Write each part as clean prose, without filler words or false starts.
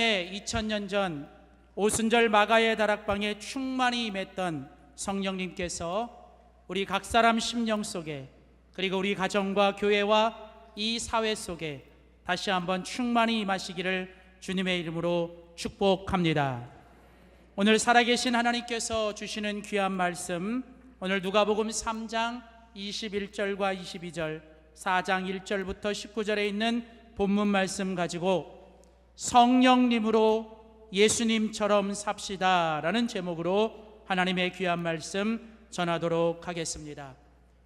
2000년 전 오순절 마가의 다락방에 충만히 임했던 성령님께서 우리 각 사람 심령 속에, 그리고 우리 가정과 교회와 이 사회 속에 다시 한번 충만히 임하시기를 주님의 이름으로 축복합니다. 오늘 살아계신 하나님께서 주시는 귀한 말씀, 오늘 누가복음 3장 21절과 22절, 4장 1절부터 19절에 있는 본문 말씀 가지고 성령님으로 예수님처럼 삽시다 라는 제목으로 하나님의 귀한 말씀 전하도록 하겠습니다.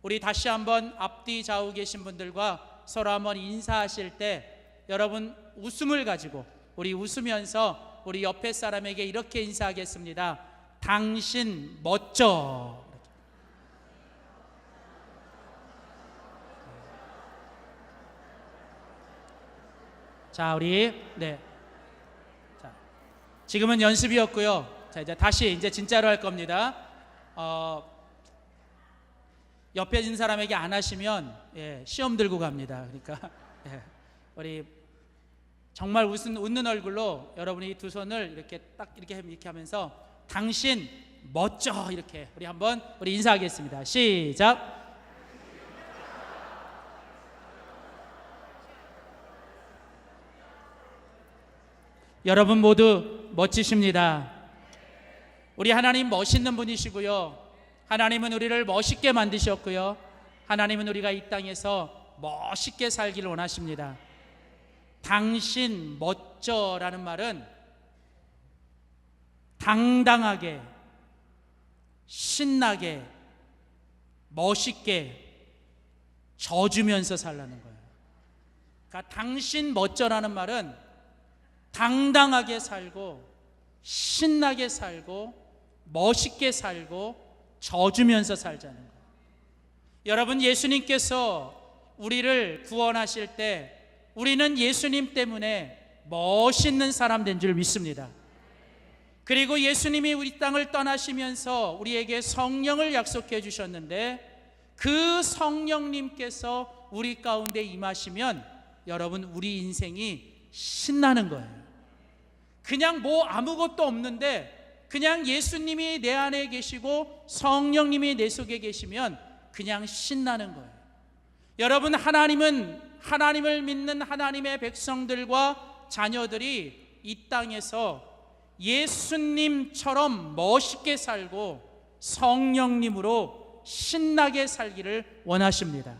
우리 다시 한번 앞뒤 좌우 계신 분들과 서로 한번 인사하실 때 여러분 웃음을 가지고 우리 웃으면서 우리 옆에 사람에게 이렇게 인사하겠습니다. 당신 멋져. 자, 자, 지금은 연습이었고요. 자, 이제 다시 진짜로 할 겁니다. 옆에 있는 사람에게 안 하시면 시험 들고 갑니다. 그러니까 우리 정말 웃는 얼굴로 여러분이 두 손을 이렇게 딱 이렇게 하면서 당신 멋져 이렇게 우리 인사하겠습니다. 시작. 여러분 모두 멋지십니다. 우리 하나님 멋있는 분이시고요. 하나님은 우리를 멋있게 만드셨고요. 하나님은 우리가 이 땅에서 멋있게 살기를 원하십니다. 당신 멋져라는 말은 당당하게, 신나게, 멋있게 져주면서 살라는 거예요. 그러니까 당신 멋져라는 말은 당당하게 살고 신나게 살고 멋있게 살고 져주면서 살자는 거예요. 여러분, 예수님께서 우리를 구원하실 때 우리는 예수님 때문에 멋있는 사람 된 줄 믿습니다. 그리고 예수님이 우리 땅을 떠나시면서 우리에게 성령을 약속해 주셨는데 그 성령님께서 우리 가운데 임하시면 여러분 우리 인생이 신나는 거예요. 그냥 아무것도 없는데 그냥 예수님이 내 안에 계시고 성령님이 내 속에 계시면 그냥 신나는 거예요. 여러분, 하나님을 믿는 하나님의 백성들과 자녀들이 이 땅에서 예수님처럼 멋있게 살고 성령님으로 신나게 살기를 원하십니다.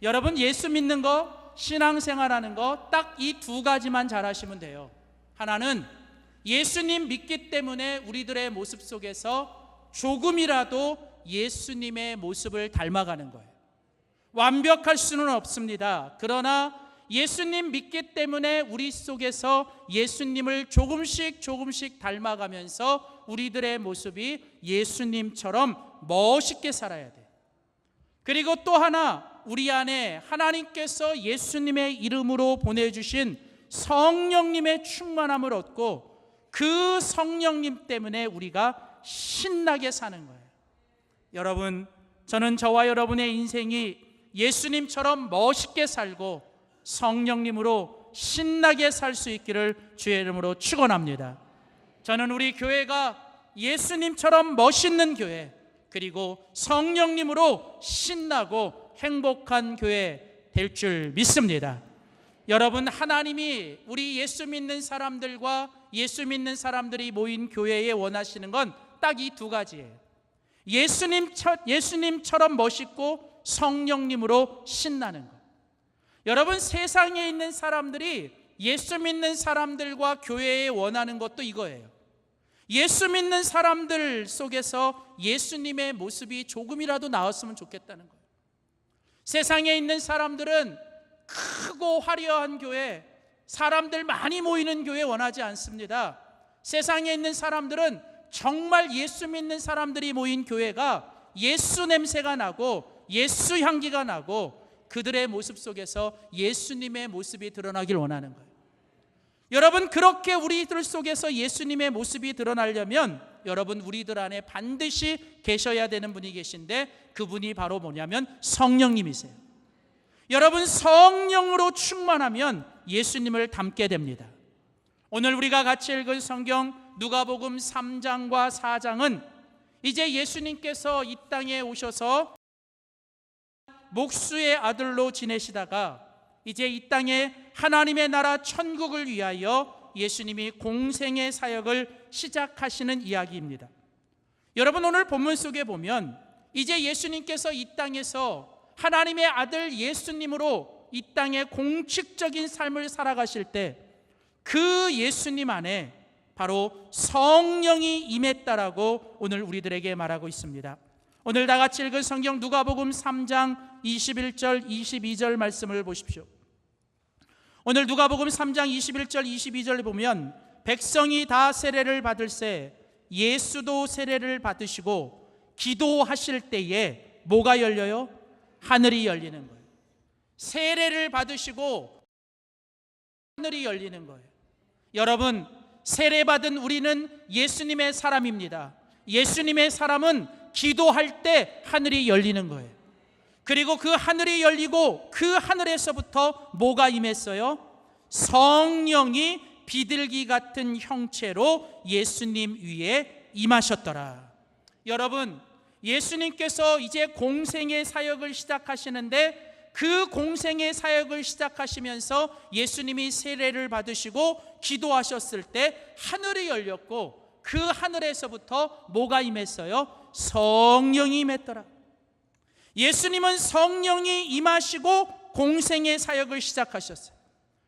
여러분, 예수 믿는 거, 신앙생활하는 거 딱 이 두 가지만 잘하시면 돼요. 하나는 예수님 믿기 때문에 우리들의 모습 속에서 조금이라도 예수님의 모습을 닮아가는 거예요. 완벽할 수는 없습니다. 그러나 예수님 믿기 때문에 우리 속에서 예수님을 조금씩 닮아가면서 우리들의 모습이 예수님처럼 멋있게 살아야 돼요. 그리고 또 하나, 우리 안에 하나님께서 예수님의 이름으로 보내주신 성령님의 충만함을 얻고 그 성령님 때문에 우리가 신나게 사는 거예요. 여러분, 저는 저와 여러분의 인생이 예수님처럼 멋있게 살고 성령님으로 신나게 살 수 있기를 주의 이름으로 축원합니다. 저는 우리 교회가 예수님처럼 멋있는 교회, 그리고 성령님으로 신나고 행복한 교회 될 줄 믿습니다. 여러분, 하나님이 우리 예수 믿는 사람들과 예수 믿는 사람들이 모인 교회에 원하시는 건 딱 이 두 가지예요. 예수님처럼 멋있고 성령님으로 신나는 것. 여러분, 세상에 있는 사람들이 예수 믿는 사람들과 교회에 원하는 것도 이거예요. 예수 믿는 사람들 속에서 예수님의 모습이 조금이라도 나왔으면 좋겠다는 거예요. 세상에 있는 사람들은 크고 화려한 교회, 사람들 많이 모이는 교회 원하지 않습니다. 세상에 있는 사람들은 정말 예수 믿는 사람들이 모인 교회가 예수 냄새가 나고 예수 향기가 나고 그들의 모습 속에서 예수님의 모습이 드러나길 원하는 거예요. 여러분, 그렇게 우리들 속에서 예수님의 모습이 드러나려면 여러분, 우리들 안에 반드시 계셔야 되는 분이 계신데 그분이 바로 뭐냐면 성령님이세요. 여러분, 성령으로 충만하면 예수님을 닮게 됩니다. 오늘 우리가 같이 읽은 성경 누가복음 3장과 4장은 이제 예수님께서 이 땅에 오셔서 목수의 아들로 지내시다가 이제 이 땅에 하나님의 나라 천국을 위하여 예수님이 공생의 사역을 시작하시는 이야기입니다. 여러분, 오늘 본문 속에 보면 이제 예수님께서 이 땅에서 하나님의 아들 예수님으로 이 땅에 공식적인 삶을 살아가실 때 그 예수님 안에 바로 성령이 임했다라고 오늘 우리들에게 말하고 있습니다. 오늘 다 같이 읽은 성경 누가복음 3장 21절 22절 말씀을 보십시오. 오늘 누가복음 3장 21절 22절에 보면 백성이 다 세례를 받을새 예수도 세례를 받으시고 기도하실 때에 뭐가 열려요? 하늘이 열리는 거예요. 세례를 받으시고 하늘이 열리는 거예요. 여러분, 세례받은 우리는 예수님의 사람입니다. 예수님의 사람은 기도할 때 하늘이 열리는 거예요. 그리고 그 하늘이 열리고 그 하늘에서부터 뭐가 임했어요? 성령이 비둘기 같은 형체로 예수님 위에 임하셨더라. 여러분, 예수님께서 이제 공생의 사역을 시작하시는데 그 공생의 사역을 시작하시면서 예수님이 세례를 받으시고 기도하셨을 때 하늘이 열렸고 그 하늘에서부터 뭐가 임했어요? 성령이 임했더라. 예수님은 성령이 임하시고 공생의 사역을 시작하셨어요.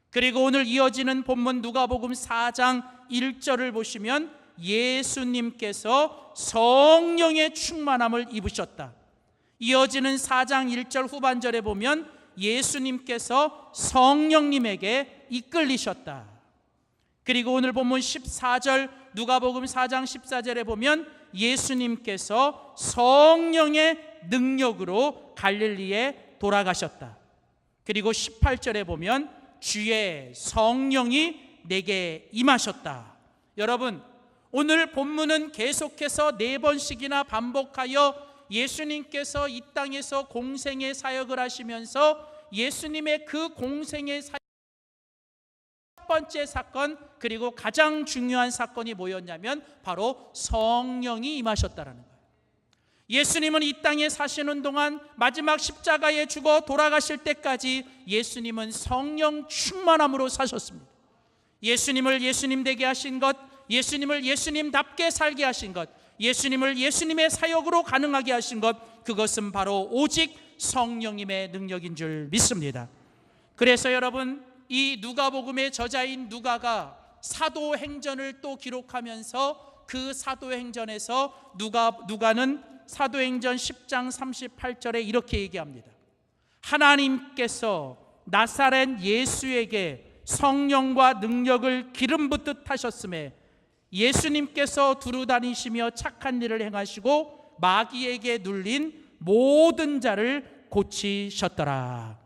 그리고 오늘 이어지는 본문 누가복음 4장 1절을 보시면 예수님께서 성령의 충만함을 입으셨다. 이어지는 4장 1절 후반절에 보면 예수님께서 성령님에게 이끌리셨다. 그리고 오늘 본문 14절 누가복음 4장 14절에 보면 예수님께서 성령의 능력으로 갈릴리에 돌아가셨다. 그리고 18절에 보면 주의 성령이 내게 임하셨다. 여러분, 오늘 본문은 계속해서 4번씩이나 반복하여 예수님께서 이 땅에서 공생의 사역을 하시면서 예수님의 그 공생의 사역 첫 번째 사건, 그리고 가장 중요한 사건이 뭐였냐면 바로 성령이 임하셨다라는 거예요. 예수님은 이 땅에 사시는 동안 마지막 십자가에 죽어 돌아가실 때까지 예수님은 성령 충만함으로 사셨습니다. 예수님을 예수님 되게 하신 것, 예수님을 예수님답게 살게 하신 것, 예수님을 예수님의 사역으로 가능하게 하신 것, 그것은 바로 오직 성령님의 능력인 줄 믿습니다. 그래서 여러분, 이 누가복음의 저자인 누가가 사도행전을 또 기록하면서 그 사도행전에서 누가는 사도행전 10장 38절에 이렇게 얘기합니다. 하나님께서 나사렛 예수에게 성령과 능력을 기름 붓듯 하셨음에 예수님께서 두루 다니시며 착한 일을 행하시고 마귀에게 눌린 모든 자를 고치셨더라.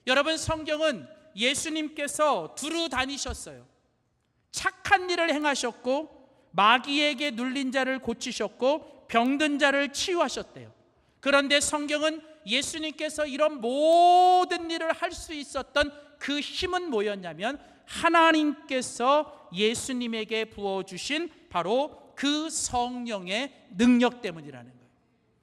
여러분, 성경은 예수님께서 두루 다니셨어요. 착한 일을 행하셨고 마귀에게 눌린 자를 고치셨고 병든 자를 치유하셨대요. 그런데 성경은 예수님께서 이런 모든 일을 할 수 있었던 그 힘은 뭐였냐면 하나님께서 예수님에게 부어주신 바로 그 성령의 능력 때문이라는 거예요.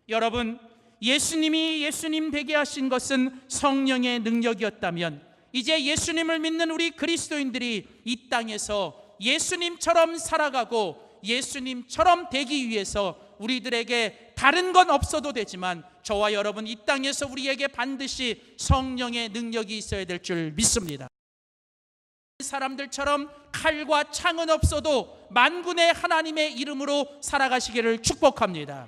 여러분, 예수님이 예수님 되게 하신 것은 성령의 능력이었다면 이제 예수님을 믿는 우리 그리스도인들이 이 땅에서 예수님처럼 살아가고 예수님처럼 되기 위해서 우리들에게 다른 건 없어도 되지만 저와 여러분 이 땅에서 우리에게 반드시 성령의 능력이 있어야 될 줄 믿습니다. 사람들처럼 칼과 창은 없어도 만군의 하나님의 이름으로 살아가시기를 축복합니다.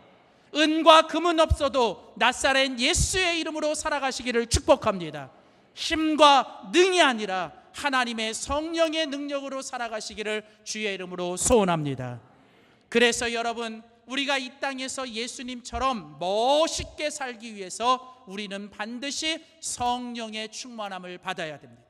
은과 금은 없어도 나사렛 예수의 이름으로 살아가시기를 축복합니다. 힘과 능이 아니라 하나님의 성령의 능력으로 살아가시기를 주의 이름으로 소원합니다. 그래서 여러분, 우리가 이 땅에서 예수님처럼 멋있게 살기 위해서 우리는 반드시 성령의 충만함을 받아야 됩니다.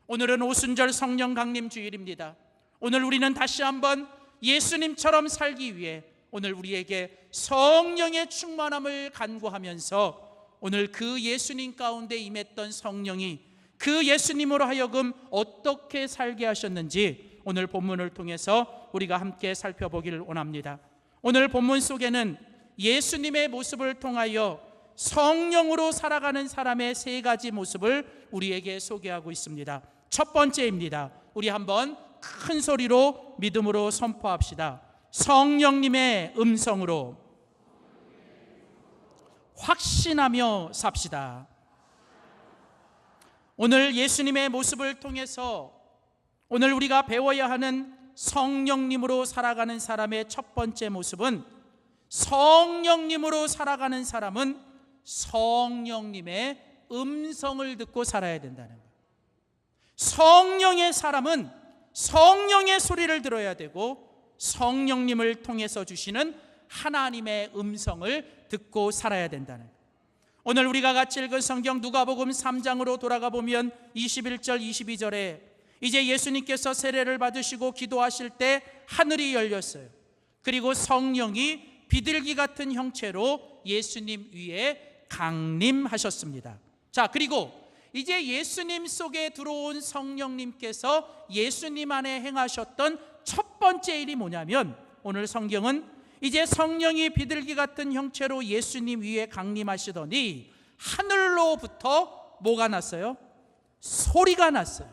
오늘은 오순절 성령 강림 주일입니다. 오늘 우리는 다시 한번 예수님처럼 살기 위해 오늘 우리에게 성령의 충만함을 간구하면서 오늘 그 예수님 가운데 임했던 성령이 그 예수님으로 하여금 어떻게 살게 하셨는지 오늘 본문을 통해서 우리가 함께 살펴보기를 원합니다. 오늘 본문 속에는 예수님의 모습을 통하여 성령으로 살아가는 사람의 세 가지 모습을 우리에게 소개하고 있습니다. 첫 번째입니다. 우리 한번 큰 소리로 믿음으로 선포합시다. 성령님의 음성으로 확신하며 삽시다. 오늘 예수님의 모습을 통해서 오늘 우리가 배워야 하는 성령님으로 살아가는 사람의 첫 번째 모습은, 성령님으로 살아가는 사람은 성령님의 음성을 듣고 살아야 된다는 거예요. 성령의 사람은 성령의 소리를 들어야 되고 성령님을 통해서 주시는 하나님의 음성을 듣고 살아야 된다는 거예요. 오늘 우리가 같이 읽은 성경 누가복음 3장으로 돌아가 보면 21절 22절에 이제 예수님께서 세례를 받으시고 기도하실 때 하늘이 열렸어요. 그리고 성령이 비둘기 같은 형체로 예수님 위에 강림하셨습니다. 자, 그리고 이제 예수님 속에 들어온 성령님께서 예수님 안에 행하셨던 첫 번째 일이 뭐냐면, 오늘 성경은 이제 성령이 비둘기 같은 형체로 예수님 위에 강림하시더니 하늘로부터 뭐가 났어요? 소리가 났어요.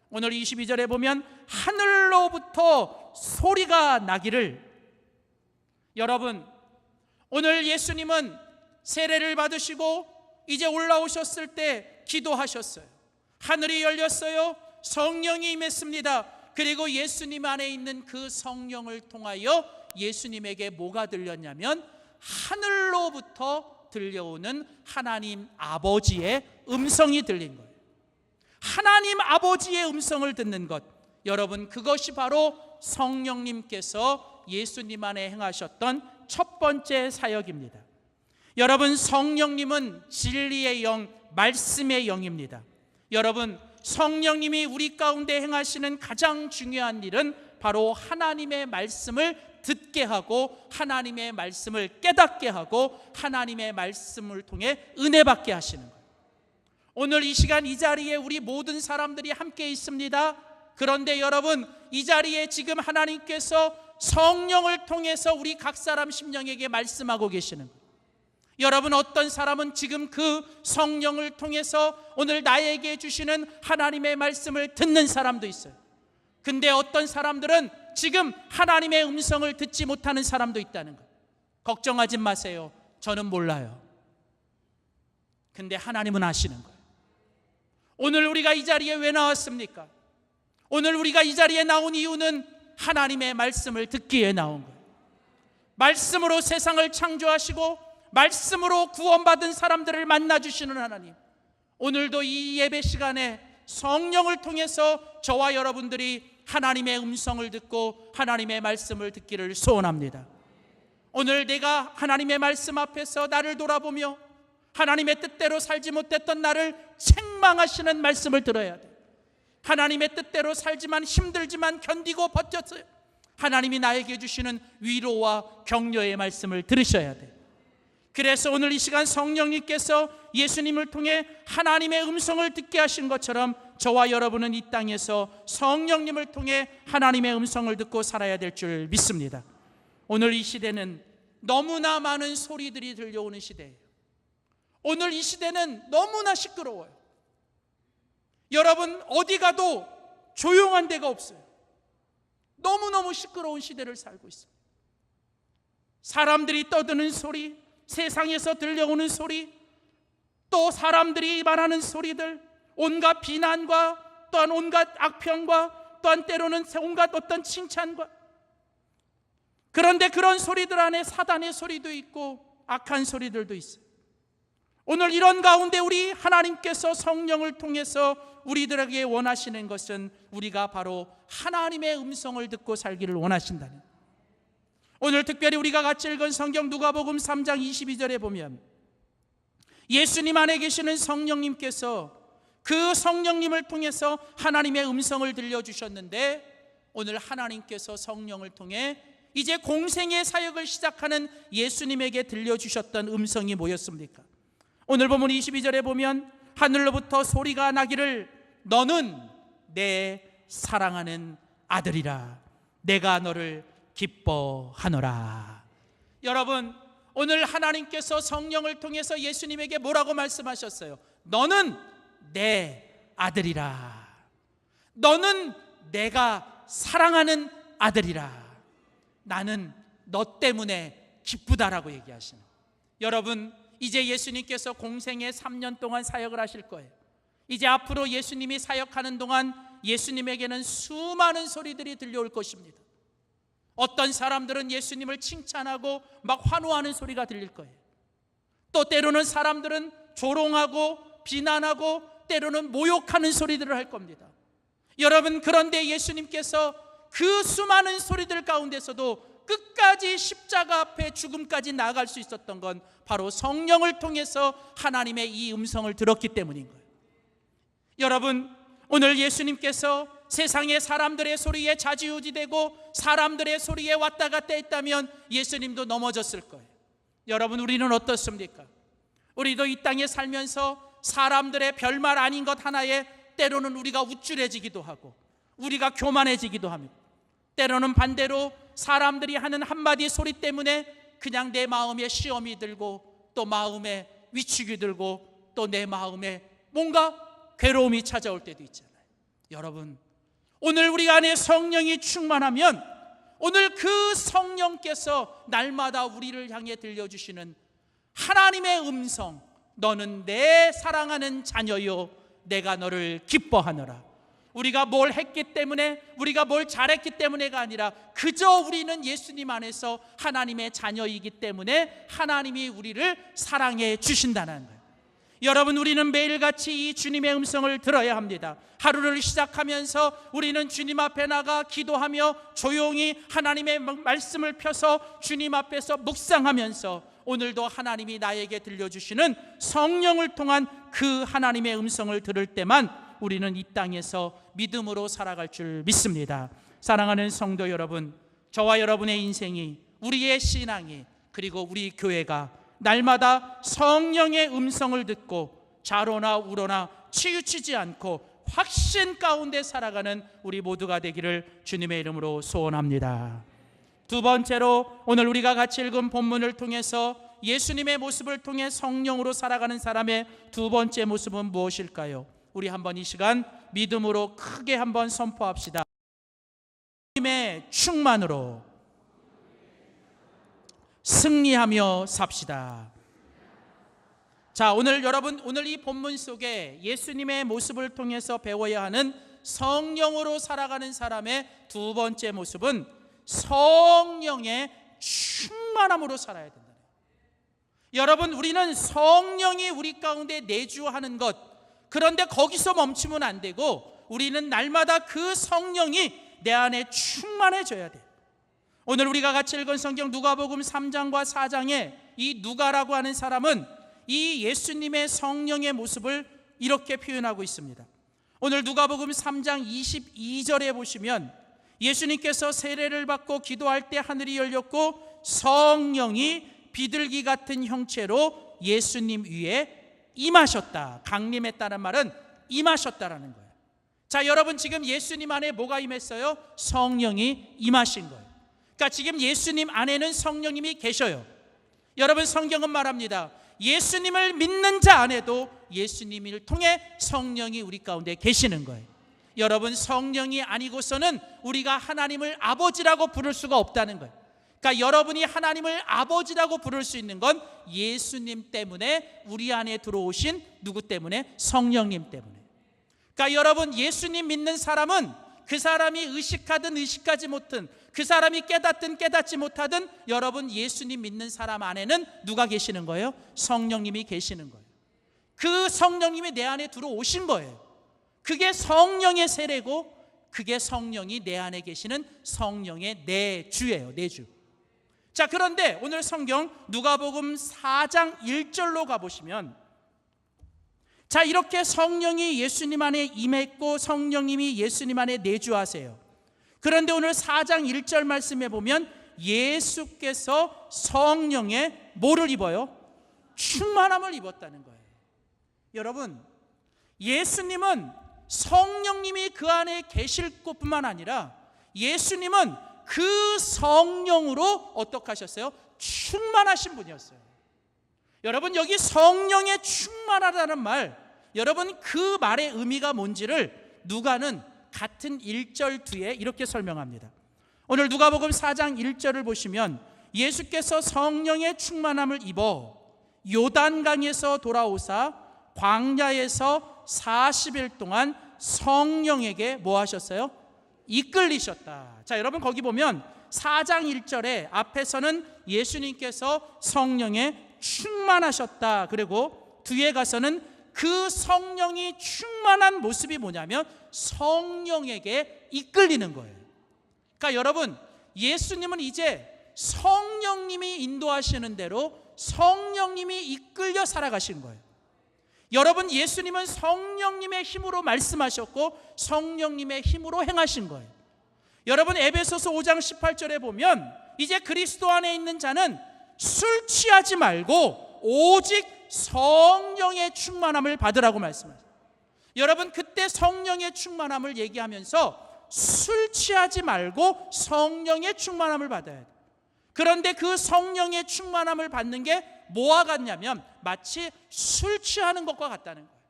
오늘 22절에 보면 하늘로부터 소리가 나기를. 여러분, 오늘 예수님은 세례를 받으시고 이제 올라오셨을 때 기도하셨어요. 하늘이 열렸어요. 성령이 임했습니다. 그리고 예수님 안에 있는 그 성령을 통하여 예수님에게 뭐가 들렸냐면 하늘로부터 들려오는 하나님 아버지의 음성이 들린 거예요. 하나님 아버지의 음성을 듣는 것, 여러분, 그것이 바로 성령님께서 예수님 안에 행하셨던 첫 번째 사역입니다. 여러분, 성령님은 진리의 영, 말씀의 영입니다. 여러분, 성령님이 우리 가운데 행하시는 가장 중요한 일은 바로 하나님의 말씀을 듣게 하고 하나님의 말씀을 깨닫게 하고 하나님의 말씀을 통해 은혜 받게 하시는 거예요. 오늘 이 시간 이 자리에 우리 모든 사람들이 함께 있습니다. 그런데 여러분, 이 자리에 지금 하나님께서 성령을 통해서 우리 각 사람 심령에게 말씀하고 계시는 거예요. 여러분, 어떤 사람은 지금 그 성령을 통해서 오늘 나에게 주시는 하나님의 말씀을 듣는 사람도 있어요. 근데 어떤 사람들은 지금 하나님의 음성을 듣지 못하는 사람도 있다는 거예요. 걱정하지 마세요. 저는 몰라요. 근데 하나님은 아시는 거예요. 오늘 우리가 이 자리에 왜 나왔습니까? 오늘 우리가 이 자리에 나온 이유는 하나님의 말씀을 듣기에 나온 거예요. 말씀으로 세상을 창조하시고 말씀으로 구원받은 사람들을 만나주시는 하나님, 오늘도 이 예배 시간에 성령을 통해서 저와 여러분들이 하나님의 음성을 듣고 하나님의 말씀을 듣기를 소원합니다. 오늘 내가 하나님의 말씀 앞에서 나를 돌아보며 하나님의 뜻대로 살지 못했던 나를 책망하시는 말씀을 들어야 돼. 하나님의 뜻대로 살지만 힘들지만 견디고 버텼어요. 하나님이 나에게 주시는 위로와 격려의 말씀을 들으셔야 돼. 그래서 오늘 이 시간 성령님께서 예수님을 통해 하나님의 음성을 듣게 하신 것처럼 저와 여러분은 이 땅에서 성령님을 통해 하나님의 음성을 듣고 살아야 될 줄 믿습니다. 오늘 이 시대는 너무나 많은 소리들이 들려오는 시대예요. 오늘 이 시대는 너무나 시끄러워요. 여러분, 어디 가도 조용한 데가 없어요. 너무너무 시끄러운 시대를 살고 있어요. 사람들이 떠드는 소리, 세상에서 들려오는 소리, 또 사람들이 말하는 소리들, 온갖 비난과 또한 온갖 악평과 또한 때로는 온갖 어떤 칭찬과, 그런데 그런 소리들 안에 사단의 소리도 있고 악한 소리들도 있어요. 오늘 이런 가운데 우리 하나님께서 성령을 통해서 우리들에게 원하시는 것은 우리가 바로 하나님의 음성을 듣고 살기를 원하신다는 거예요. 오늘 특별히 우리가 같이 읽은 성경 누가복음 3장 22절에 보면 예수님 안에 계시는 성령님께서 그 성령님을 통해서 하나님의 음성을 들려주셨는데, 오늘 하나님께서 성령을 통해 이제 공생의 사역을 시작하는 예수님에게 들려주셨던 음성이 뭐였습니까? 오늘 본문 22절에 보면 하늘로부터 소리가 나기를 너는 내 사랑하는 아들이라. 내가 너를 기뻐하노라. 여러분, 오늘 하나님께서 성령을 통해서 예수님에게 뭐라고 말씀하셨어요? 너는 내 아들이라. 너는 내가 사랑하는 아들이라. 나는 너 때문에 기쁘다라고 얘기하시는. 여러분, 이제 예수님께서 공생애 3년 동안 사역을 하실 거예요. 이제 앞으로 예수님이 사역하는 동안 예수님에게는 수많은 소리들이 들려올 것입니다. 어떤 사람들은 예수님을 칭찬하고 막 환호하는 소리가 들릴 거예요. 또 때로는 사람들은 조롱하고 비난하고 때로는 모욕하는 소리들을 할 겁니다. 여러분, 그런데 예수님께서 그 수많은 소리들 가운데서도 끝까지 십자가 앞에 죽음까지 나아갈 수 있었던 건 바로 성령을 통해서 하나님의 이 음성을 들었기 때문인 거예요. 여러분, 오늘 예수님께서 세상의 사람들의 소리에 좌지우지되고 사람들의 소리에 왔다 갔다 했다면 예수님도 넘어졌을 거예요. 여러분, 우리는 어떻습니까? 우리도 이 땅에 살면서 사람들의 별말 아닌 것 하나에 때로는 우리가 우쭐해지기도 하고 우리가 교만해지기도 합니다. 때로는 반대로 사람들이 하는 한마디 소리 때문에 그냥 내 마음에 시험이 들고 또 마음에 위축이 들고 또 내 마음에 뭔가 괴로움이 찾아올 때도 있잖아요. 여러분, 오늘 우리 안에 성령이 충만하면 오늘 그 성령께서 날마다 우리를 향해 들려주시는 하나님의 음성, 너는 내 사랑하는 자녀요 내가 너를 기뻐하노라. 우리가 뭘 했기 때문에, 우리가 뭘 잘했기 때문에가 아니라 그저 우리는 예수님 안에서 하나님의 자녀이기 때문에 하나님이 우리를 사랑해 주신다는 거예요. 여러분, 우리는 매일같이 이 주님의 음성을 들어야 합니다. 하루를 시작하면서 우리는 주님 앞에 나가 기도하며 조용히 하나님의 말씀을 펴서 주님 앞에서 묵상하면서 오늘도 하나님이 나에게 들려주시는 성령을 통한 그 하나님의 음성을 들을 때만 우리는 이 땅에서 믿음으로 살아갈 줄 믿습니다. 사랑하는 성도 여러분, 저와 여러분의 인생이, 우리의 신앙이, 그리고 우리 교회가 날마다 성령의 음성을 듣고 좌로나 우로나 치우치지 않고 확신 가운데 살아가는 우리 모두가 되기를 주님의 이름으로 소원합니다. 두 번째로, 오늘 우리가 같이 읽은 본문을 통해서 예수님의 모습을 통해 성령으로 살아가는 사람의 두 번째 모습은 무엇일까요? 우리 한번 이 시간 믿음으로 크게 한번 선포합시다. 주님의 충만으로 승리하며 삽시다. 자, 오늘 여러분, 오늘 이 본문 속에 예수님의 모습을 통해서 배워야 하는 성령으로 살아가는 사람의 두 번째 모습은 성령의 충만함으로 살아야 된다. 여러분, 우리는 성령이 우리 가운데 내주하는 것, 그런데 거기서 멈추면 안 되고 우리는 날마다 그 성령이 내 안에 충만해져야 돼요. 오늘 우리가 같이 읽은 성경 누가복음 3장과 4장에 이 누가라고 하는 사람은 이 예수님의 성령의 모습을 이렇게 표현하고 있습니다. 오늘 누가복음 3장 22절에 보시면 예수님께서 세례를 받고 기도할 때 하늘이 열렸고 성령이 비둘기 같은 형체로 예수님 위에 임하셨다. 강림했다는 말은 임하셨다라는 거예요. 자, 여러분, 지금 예수님 안에 뭐가 임했어요? 성령이 임하신 거예요. 그러니까 지금 예수님 안에는 성령님이 계셔요. 여러분, 성경은 말합니다. 예수님을 믿는 자 안에도 예수님을 통해 성령이 우리 가운데 계시는 거예요. 여러분, 성령이 아니고서는 우리가 하나님을 아버지라고 부를 수가 없다는 거예요. 그러니까 여러분이 하나님을 아버지라고 부를 수 있는 건 예수님 때문에, 우리 안에 들어오신 누구 때문에? 성령님 때문에. 그러니까 여러분, 예수님 믿는 사람은 그 사람이 의식하든 의식하지 못한, 그 사람이 깨닫든 깨닫지 못하든 여러분, 예수님 믿는 사람 안에는 누가 계시는 거예요? 성령님이 계시는 거예요. 그 성령님이 내 안에 들어오신 거예요. 그게 성령의 세례고 그게 성령이 내 안에 계시는 성령의 내주예요. 내주. 자, 그런데 오늘 성경 누가복음 4장 1절로 가보시면, 자, 이렇게 성령이 예수님 안에 임했고 성령님이 예수님 안에 내주하세요. 그런데 오늘 4장 1절 말씀에 보면 예수께서 성령의 뭐를 입어요? 충만함을 입었다는 거예요. 여러분, 예수님은 성령님이 그 안에 계실 것뿐만 아니라 예수님은 그 성령으로 어떻게 하셨어요? 충만하신 분이었어요. 여러분, 여기 성령에 충만하다는 말, 여러분 그 말의 의미가 뭔지를 누가는 같은 1절 뒤에 이렇게 설명합니다. 오늘 누가복음 4장 1절을 보시면 예수께서 성령의 충만함을 입어 요단강에서 돌아오사 광야에서 40일 동안 성령에게 뭐 하셨어요? 이끌리셨다. 자, 여러분 거기 보면 4장 1절에 앞에서는 예수님께서 성령에 충만하셨다. 그리고 뒤에 가서는 그 성령이 충만한 모습이 뭐냐면 성령에게 이끌리는 거예요. 그러니까 여러분, 예수님은 이제 성령님이 인도하시는 대로 성령님이 이끌려 살아가신 거예요. 여러분, 예수님은 성령님의 힘으로 말씀하셨고 성령님의 힘으로 행하신 거예요. 여러분, 에베소서 5장 18절에 보면 이제 그리스도 안에 있는 자는 술 취하지 말고 오직 성령의 충만함을 받으라고 말씀하세요. 여러분, 그때 성령의 충만함을 얘기하면서 술 취하지 말고 성령의 충만함을 받아야 돼요. 그런데 그 성령의 충만함을 받는 게 뭐와 같냐면 마치 술 취하는 것과 같다는 거예요.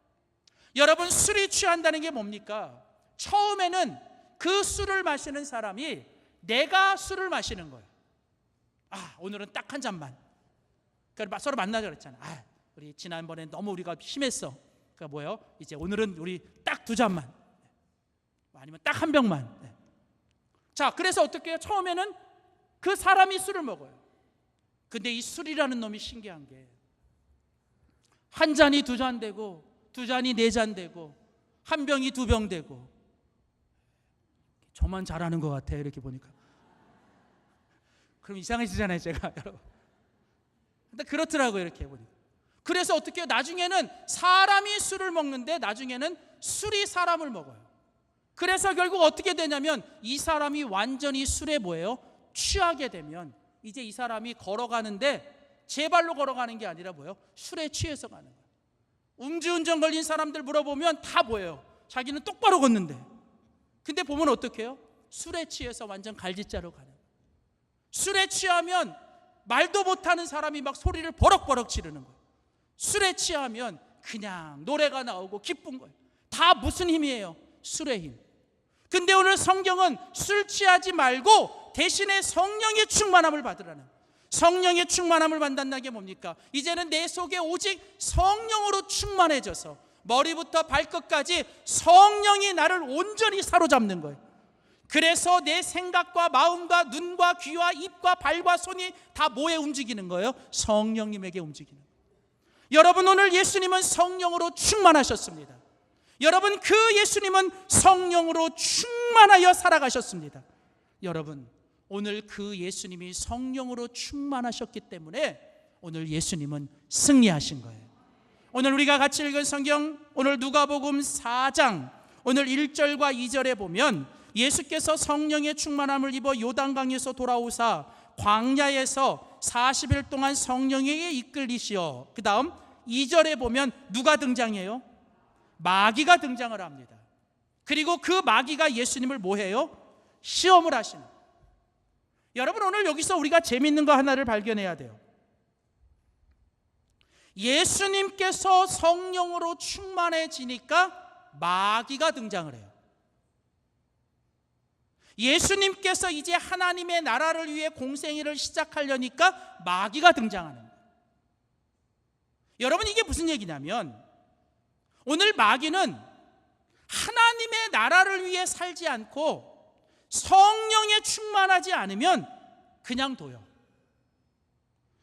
여러분, 술이 취한다는 게 뭡니까? 처음에는 그 술을 마시는 사람이 내가 술을 마시는 거예요. 오늘은 딱 한 잔만. 그러니까 서로 만나자 그랬잖아. 우리 지난번에 너무 우리가 심했어. 그러니까 뭐예요? 이제 오늘은 우리 딱 2잔만. 아니면 딱 1병만. 자, 그래서 어떻게 해요? 처음에는 그 사람이 술을 먹어요. 근데 이 술이라는 놈이 신기한 게 한 잔이 2잔 되고 2잔이 4잔 되고 1병이 2병 되고. 저만 잘하는 것 같아요, 이렇게 보니까. 그럼 이상해지잖아요, 제가. 여러분. 근데 그렇더라고요, 이렇게 보니까. 그래서 어떻게 해요? 나중에는 사람이 술을 먹는데 나중에는 술이 사람을 먹어요. 그래서 결국 어떻게 되냐면 이 사람이 완전히 술에 뭐예요? 취하게 되면 이제 이 사람이 걸어가는데 제 발로 걸어가는 게 아니라 뭐예요? 술에 취해서 가는 거예요. 음주운전 걸린 사람들 물어보면 다 뭐예요? 자기는 똑바로 걷는데. 근데 보면 어떻게 해요? 술에 취해서 완전 갈짓자로 가는 거예요. 술에 취하면 말도 못하는 사람이 막 소리를 버럭버럭 지르는 거예요. 술에 취하면 그냥 노래가 나오고 기쁜 거예요. 다 무슨 힘이에요? 술의 힘. 근데 오늘 성경은 술 취하지 말고 대신에 성령의 충만함을 받으라는 거예요. 성령의 충만함을 받는다는 게 뭡니까? 이제는 내 속에 오직 성령으로 충만해져서 머리부터 발끝까지 성령이 나를 온전히 사로잡는 거예요. 그래서 내 생각과 마음과 눈과 귀와 입과 발과 손이 다 뭐에 움직이는 거예요? 성령님에게 움직이는 거예요. 여러분, 오늘 예수님은 성령으로 충만하셨습니다. 여러분, 그 예수님은 성령으로 충만하여 살아가셨습니다. 여러분, 오늘 그 예수님이 성령으로 충만하셨기 때문에 오늘 예수님은 승리하신 거예요. 오늘 우리가 같이 읽은 성경, 오늘 누가복음 4장 오늘 1절과 2절에 보면 예수께서 성령의 충만함을 입어 요단강에서 돌아오사 광야에서 40일 동안 성령에게 이끌리시어, 그 다음 2절에 보면 누가 등장해요? 마귀가 등장을 합니다. 그리고 그 마귀가 예수님을 뭐해요? 시험을 하시는. 여러분, 오늘 여기서 우리가 재밌는 거 하나를 발견해야 돼요. 예수님께서 성령으로 충만해지니까 마귀가 등장을 해요. 예수님께서 이제 하나님의 나라를 위해 공생애를 시작하려니까 마귀가 등장하는 거예요. 여러분, 이게 무슨 얘기냐면 오늘 마귀는 하나님의 나라를 위해 살지 않고 성령에 충만하지 않으면 그냥 둬요.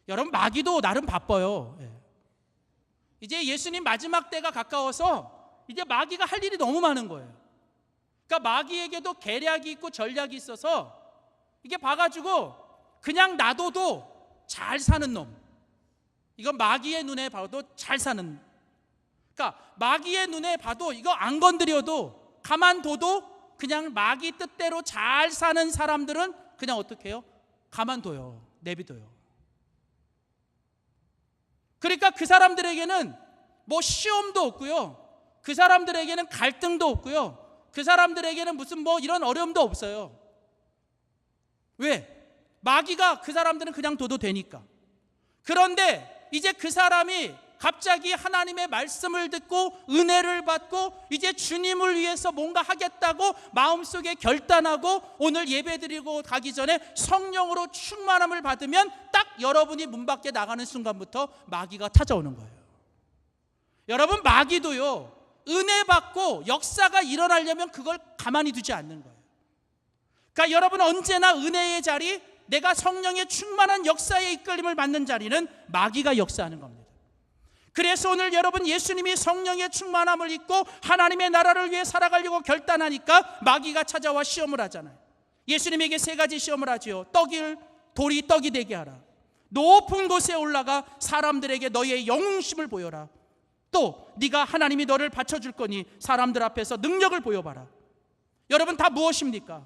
여러분, 마귀도 나름 바빠요. 이제 예수님 마지막 때가 가까워서 이제 마귀가 할 일이 너무 많은 거예요. 그러니까 마귀에게도 계략이 있고 전략이 있어서 이게 봐가지고 그냥 놔둬도 잘 사는 놈. 이건 마귀의 눈에 봐도 잘 사는. 그러니까 마귀의 눈에 봐도 이거 안 건드려도 가만둬도 그냥 마귀 뜻대로 잘 사는 사람들은 그냥 어떻게 해요? 가만둬요. 내비둬요. 그러니까 그 사람들에게는 뭐 시험도 없고요. 그 사람들에게는 갈등도 없고요. 그 사람들에게는 무슨 뭐 이런 어려움도 없어요. 왜? 마귀가 그 사람들은 그냥 둬도 되니까. 그런데 이제 그 사람이 갑자기 하나님의 말씀을 듣고 은혜를 받고 이제 주님을 위해서 뭔가 하겠다고 마음속에 결단하고 오늘 예배드리고 가기 전에 성령으로 충만함을 받으면 딱 여러분이 문 밖에 나가는 순간부터 마귀가 찾아오는 거예요. 여러분, 마귀도요, 은혜 받고 역사가 일어나려면 그걸 가만히 두지 않는 거예요. 그러니까 여러분, 언제나 은혜의 자리, 내가 성령의 충만한 역사의 이끌림을 받는 자리는 마귀가 역사하는 겁니다. 그래서 오늘 여러분, 예수님이 성령의 충만함을 입고 하나님의 나라를 위해 살아가려고 결단하니까 마귀가 찾아와 시험을 하잖아요. 예수님에게 3가지 시험을 하지요. 돌이 떡이 되게 하라. 높은 곳에 올라가 사람들에게 너의 영웅심을 보여라. 또 네가 하나님이 너를 받쳐줄 거니 사람들 앞에서 능력을 보여봐라. 여러분, 다 무엇입니까?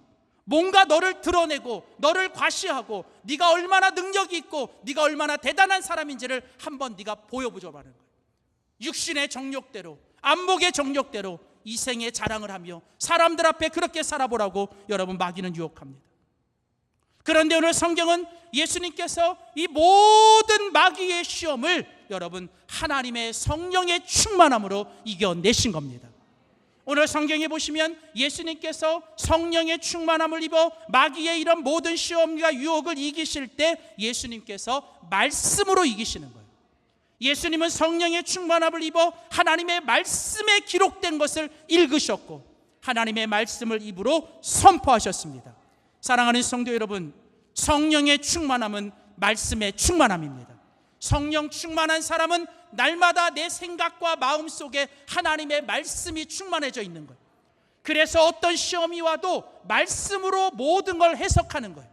뭔가 너를 드러내고 너를 과시하고 네가 얼마나 능력이 있고 네가 얼마나 대단한 사람인지를 한번 네가 보여줘봐라는 거예요. 육신의 정욕대로, 안목의 정욕대로 이생의 자랑을 하며 사람들 앞에 그렇게 살아보라고 여러분, 마귀는 유혹합니다. 그런데 오늘 성경은 예수님께서 이 모든 마귀의 시험을 여러분, 하나님의 성령의 충만함으로 이겨내신 겁니다. 오늘 성경에 보시면 예수님께서 성령의 충만함을 입어 마귀의 이런 모든 시험과 유혹을 이기실 때 예수님께서 말씀으로 이기시는 거예요. 예수님은 성령의 충만함을 입어 하나님의 말씀에 기록된 것을 읽으셨고 하나님의 말씀을 입으로 선포하셨습니다. 사랑하는 성도 여러분, 성령의 충만함은 말씀의 충만함입니다. 성령 충만한 사람은 날마다 내 생각과 마음 속에 하나님의 말씀이 충만해져 있는 거예요. 그래서 어떤 시험이 와도 말씀으로 모든 걸 해석하는 거예요.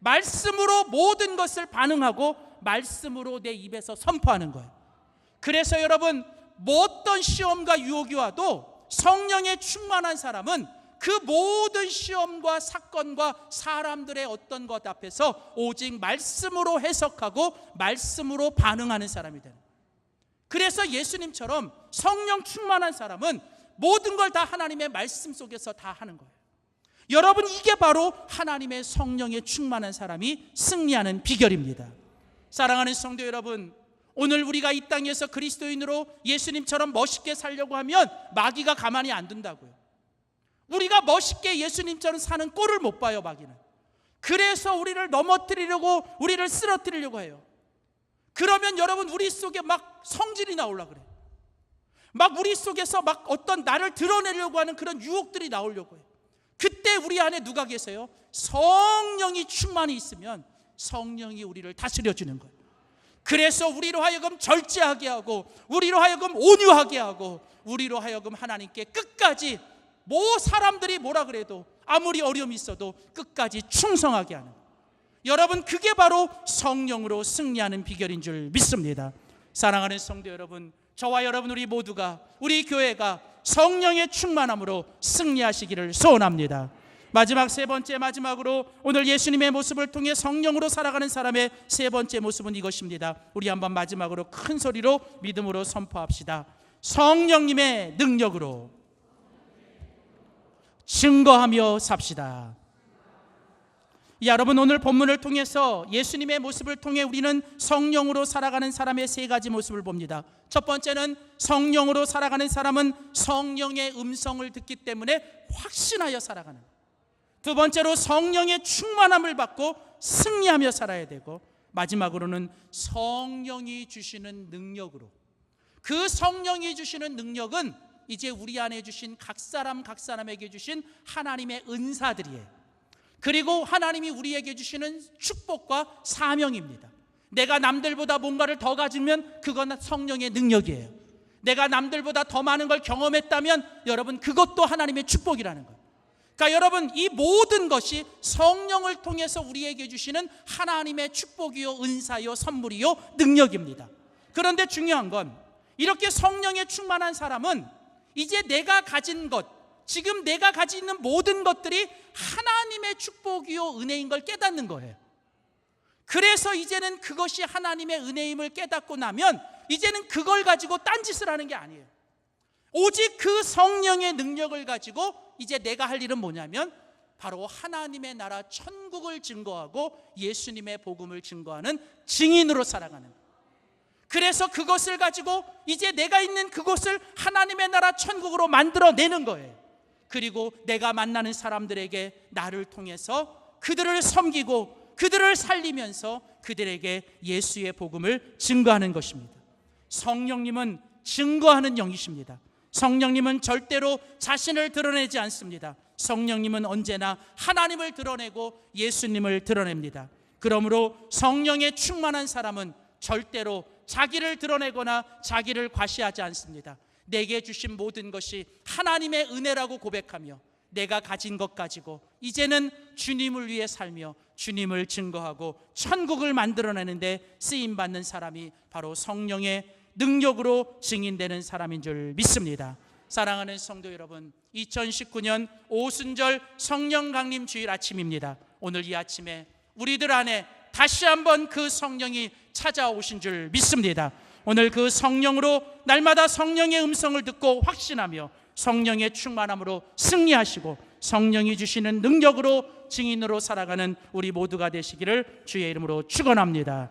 말씀으로 모든 것을 반응하고 말씀으로 내 입에서 선포하는 거예요. 그래서 여러분, 어떤 시험과 유혹이 와도 성령의 충만한 사람은 그 모든 시험과 사건과 사람들의 어떤 것 앞에서 오직 말씀으로 해석하고 말씀으로 반응하는 사람이 되는 거예요. 그래서 예수님처럼 성령 충만한 사람은 모든 걸 다 하나님의 말씀 속에서 다 하는 거예요. 여러분, 이게 바로 하나님의 성령에 충만한 사람이 승리하는 비결입니다. 사랑하는 성도 여러분, 오늘 우리가 이 땅에서 그리스도인으로 예수님처럼 멋있게 살려고 하면 마귀가 가만히 안 둔다고요. 우리가 멋있게 예수님처럼 사는 꼴을 못 봐요, 마귀는. 그래서 우리를 넘어뜨리려고, 우리를 쓰러뜨리려고 해요. 그러면 여러분, 우리 속에 막 성질이 나오려고 그래요. 막 우리 속에서 막 어떤 나를 드러내려고 하는 그런 유혹들이 나오려고 해요. 그때 우리 안에 누가 계세요? 성령이 충만히 있으면 성령이 우리를 다스려주는 거예요. 그래서 우리로 하여금 절제하게 하고, 우리로 하여금 온유하게 하고, 우리로 하여금 하나님께 끝까지 사람들이 뭐라 그래도 아무리 어려움이 있어도 끝까지 충성하게 하는, 여러분, 그게 바로 성령으로 승리하는 비결인 줄 믿습니다. 사랑하는 성도 여러분, 저와 여러분, 우리 모두가, 우리 교회가 성령의 충만함으로 승리하시기를 소원합니다. 마지막으로 오늘 예수님의 모습을 통해 성령으로 살아가는 사람의 3번째 모습은 이것입니다. 우리 한번 마지막으로 큰 소리로 믿음으로 선포합시다. 성령님의 능력으로 증거하며 삽시다. 여러분, 오늘 본문을 통해서 예수님의 모습을 통해 우리는 성령으로 살아가는 사람의 3가지 모습을 봅니다. 첫 번째는 성령으로 살아가는 사람은 성령의 음성을 듣기 때문에 확신하여 살아가는, 두 번째로 성령의 충만함을 받고 승리하며 살아야 되고, 마지막으로는 성령이 주시는 능력으로, 그 성령이 주시는 능력은 이제 우리 안에 주신 각 사람에게 주신 하나님의 은사들이에요. 그리고 하나님이 우리에게 주시는 축복과 사명입니다. 내가 남들보다 뭔가를 더 가지면 그건 성령의 능력이에요. 내가 남들보다 더 많은 걸 경험했다면 여러분, 그것도 하나님의 축복이라는 거예요. 그러니까 여러분, 이 모든 것이 성령을 통해서 우리에게 주시는 하나님의 축복이요, 은사요, 선물이요, 능력입니다. 그런데 중요한 건 이렇게 성령에 충만한 사람은 이제 내가 가진 것, 지금 내가 가지고 있는 모든 것들이 하나님의 축복이요, 은혜인 걸 깨닫는 거예요. 그래서 이제는 그것이 하나님의 은혜임을 깨닫고 나면 이제는 그걸 가지고 딴짓을 하는 게 아니에요. 오직 그 성령의 능력을 가지고 이제 내가 할 일은 뭐냐면 바로 하나님의 나라 천국을 증거하고 예수님의 복음을 증거하는 증인으로 살아가는, 그래서 그것을 가지고 이제 내가 있는 그곳을 하나님의 나라 천국으로 만들어내는 거예요. 그리고 내가 만나는 사람들에게 나를 통해서 그들을 섬기고 그들을 살리면서 그들에게 예수의 복음을 증거하는 것입니다. 성령님은 증거하는 영이십니다. 성령님은 절대로 자신을 드러내지 않습니다. 성령님은 언제나 하나님을 드러내고 예수님을 드러냅니다. 그러므로 성령에 충만한 사람은 절대로 자기를 드러내거나 자기를 과시하지 않습니다. 내게 주신 모든 것이 하나님의 은혜라고 고백하며 내가 가진 것 가지고 이제는 주님을 위해 살며 주님을 증거하고 천국을 만들어내는데 쓰임받는 사람이 바로 성령의 능력으로 증인되는 사람인 줄 믿습니다. 사랑하는 성도 여러분, 2019년 오순절 성령 강림 주일 아침입니다. 오늘 이 아침에 우리들 안에 다시 한번 그 성령이 찾아오신 줄 믿습니다. 오늘 그 성령으로 날마다 성령의 음성을 듣고 확신하며 성령의 충만함으로 승리하시고 성령이 주시는 능력으로 증인으로 살아가는 우리 모두가 되시기를 주의 이름으로 축원합니다.